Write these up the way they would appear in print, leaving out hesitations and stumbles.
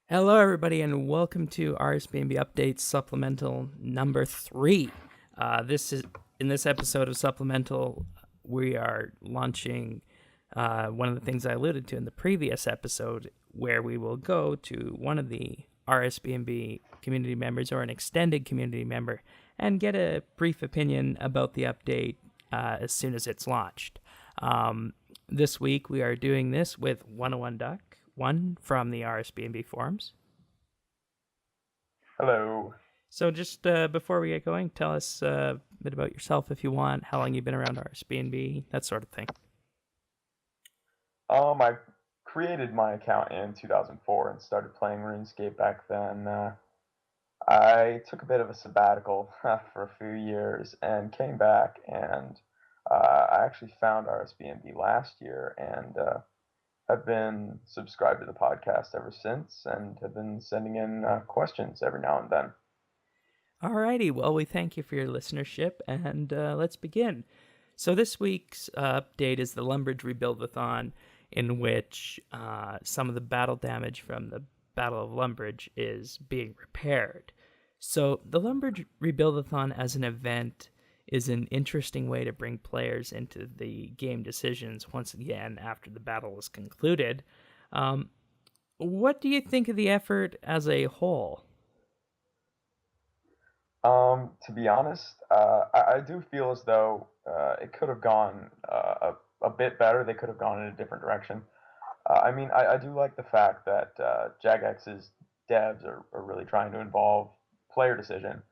Hello, everybody, and welcome to RSBANB Update Supplemental number 3. In this episode of Supplemental, we are launching one of the things I alluded to in the previous episode, where we will go to one of the RSBANB community members or an extended community member and get a brief opinion about the update as soon as it's launched. This week, we are doing this with 101 Duck. One from the RSBANB forums. Hello. So just before we get going, tell us a bit about yourself if you want, how long you've been around RSBANB, that sort of thing. I created my account in 2004 and started playing RuneScape back then. I took a bit of a sabbatical for a few years and came back, and I actually found RSBANB last year and I've been subscribed to the podcast ever since and have been sending in questions every now and then. Alrighty, well, we thank you for your listenership, and let's begin. So this week's update is the Lumbridge Rebuildathon, in which some of the battle damage from the Battle of Lumbridge is being repaired. So the Lumbridge Rebuildathon as an event is an interesting way to bring players into the game decisions once again after the battle is concluded. What do you think of the effort as a whole? To be honest, I do feel as though it could have gone a bit better. They could have gone in a different direction. I do like the fact that Jagex's devs are really trying to involve player decision.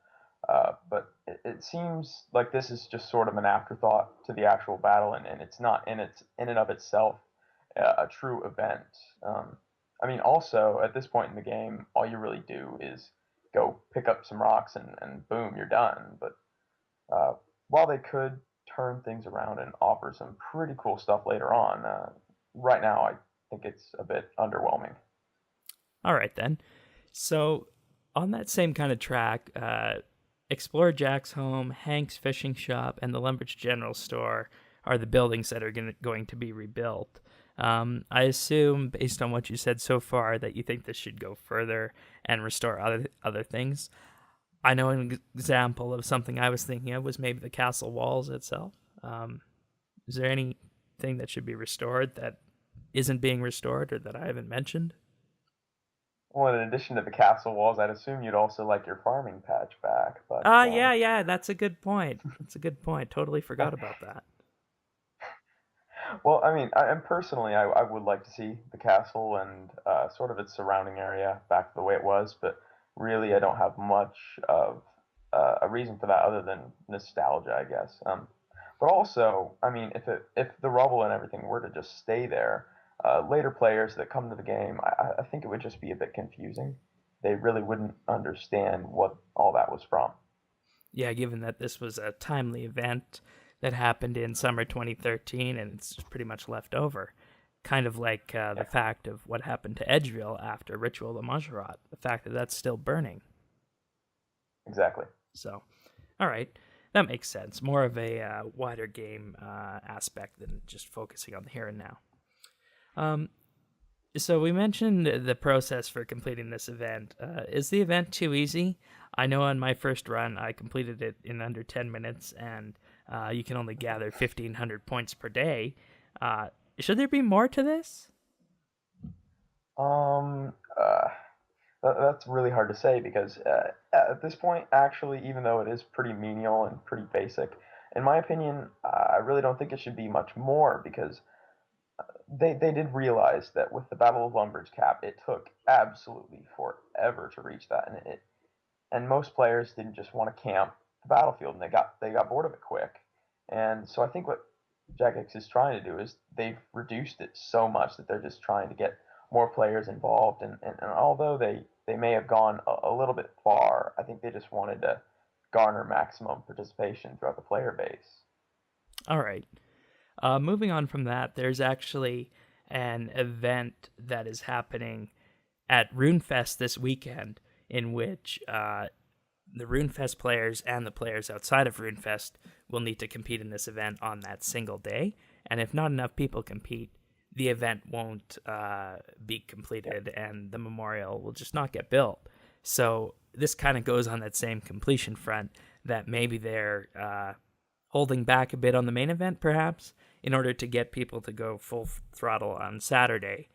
But it seems like this is just sort of an afterthought to the actual battle, and it's not in and of itself a true event. Also at this point in the game, all you really do is go pick up some rocks and boom, you're done. But while they could turn things around and offer some pretty cool stuff later on, right now I think it's a bit underwhelming. All right, then. So on that same kind of track, Explorer Jack's home, Hank's fishing shop, and the Lumbridge General Store are the buildings that are going to be rebuilt. I assume, based on what you said so far, that you think this should go further and restore other things. I know an example of something I was thinking of was maybe the castle walls itself. Is there anything that should be restored that isn't being restored or that I haven't mentioned? Well, in addition to the castle walls, I'd assume you'd also like your farming patch back. But Yeah, that's a good point. That's a good point. Totally forgot about that. well, personally, I would like to see the castle and sort of its surrounding area back the way it was, but really, I don't have much of a reason for that other than nostalgia, I guess. But also, if the rubble and everything were to just stay there, later players that come to the game, I think it would just be a bit confusing. They really wouldn't understand what all that was from. Yeah, given that this was a timely event that happened in summer 2013 and it's pretty much left over. Kind of like the fact of what happened to Edgeville after Ritual of Majorat, the fact that that's still burning. Exactly. So, all right, that makes sense. More of a wider game aspect than just focusing on the here and now. So we mentioned the process for completing this event. Is the event too easy? I know on my first run, I completed it in under 10 minutes, and you can only gather 1,500 points per day. Should there be more to this? That's really hard to say because at this point, actually, even though it is pretty menial and pretty basic, in my opinion, I really don't think it should be much more because they did realize that with the Battle of Lumbridge cap, it took absolutely forever to reach that, and most players didn't just want to camp the battlefield, and they got bored of it quick. And so I think what Jagex is trying to do is they've reduced it so much that they're just trying to get more players involved. And although they may have gone a little bit far, I think they just wanted to garner maximum participation throughout the player base. All right. Moving on from that, there's actually an event that is happening at RuneFest this weekend in which the RuneFest players and the players outside of RuneFest will need to compete in this event on that single day. And if not enough people compete, the event won't be completed and the memorial will just not get built. So this kind of goes on that same completion front, that maybe they're holding back a bit on the main event, perhaps, in order to get people to go full throttle on Saturday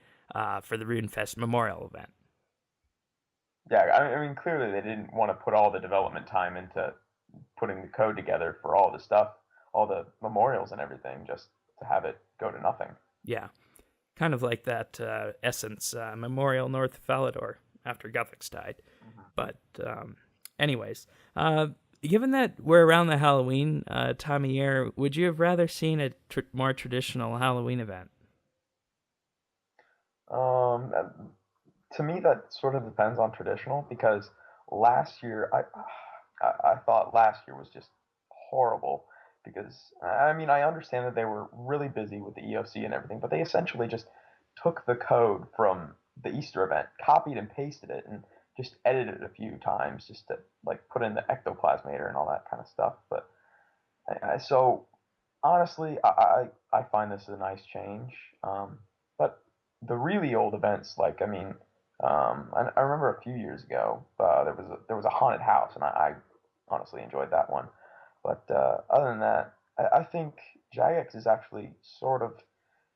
for the RuneFest memorial event. Yeah, I mean, clearly they didn't want to put all the development time into putting the code together for all the stuff, all the memorials and everything, just to have it go to nothing. Yeah, kind of like that Essence memorial north of Falador after Guthix died. Mm-hmm. But anyways, given that we're around the Halloween time of year, would you have rather seen a more traditional Halloween event? Um, to me, that sort of depends on traditional, because last year I thought last year was just horrible, because I mean, I understand that they were really busy with the EOC and everything, but they essentially just took the code from the Easter event, copied and pasted it, and just edited it a few times just to like put in the ectoplasmator and all that kind of stuff. But so honestly, I find this a nice change. But the really old events, like, I mean, I remember a few years ago, there was a haunted house, and I honestly enjoyed that one. But other than that, I think Jagex is actually sort of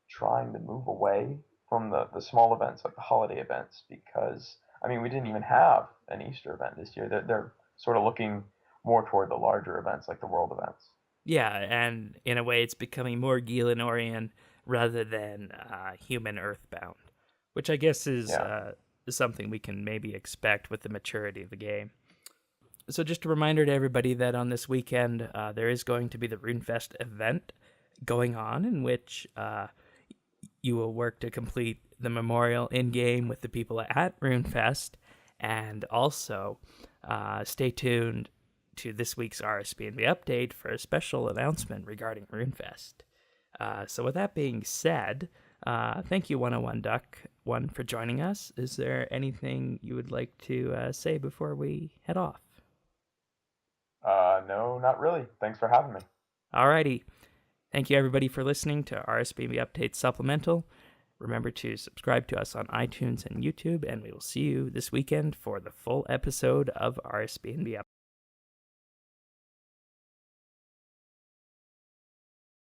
trying to move away from the small events, like the holiday events, because I mean, we didn't even have an Easter event this year. They're sort of looking more toward the larger events, like the world events. Yeah, and in a way, it's becoming more Gielinorian rather than human Earthbound, which I guess is Yeah. something we can maybe expect with the maturity of the game. So just a reminder to everybody that on this weekend, there is going to be the RuneFest event going on, in which you will work to complete the memorial in-game with the people at RuneFest, and also stay tuned to this week's RSBANDB update for a special announcement regarding RuneFest. So with that being said, thank you 101 Duck One for joining us. Is there anything you would like to say before we head off? No, not really. Thanks for having me. Alrighty. Thank you everybody for listening to RSBANB Update Supplemental. Remember to subscribe to us on iTunes and YouTube, and we will see you this weekend for the full episode of RSBANB Update.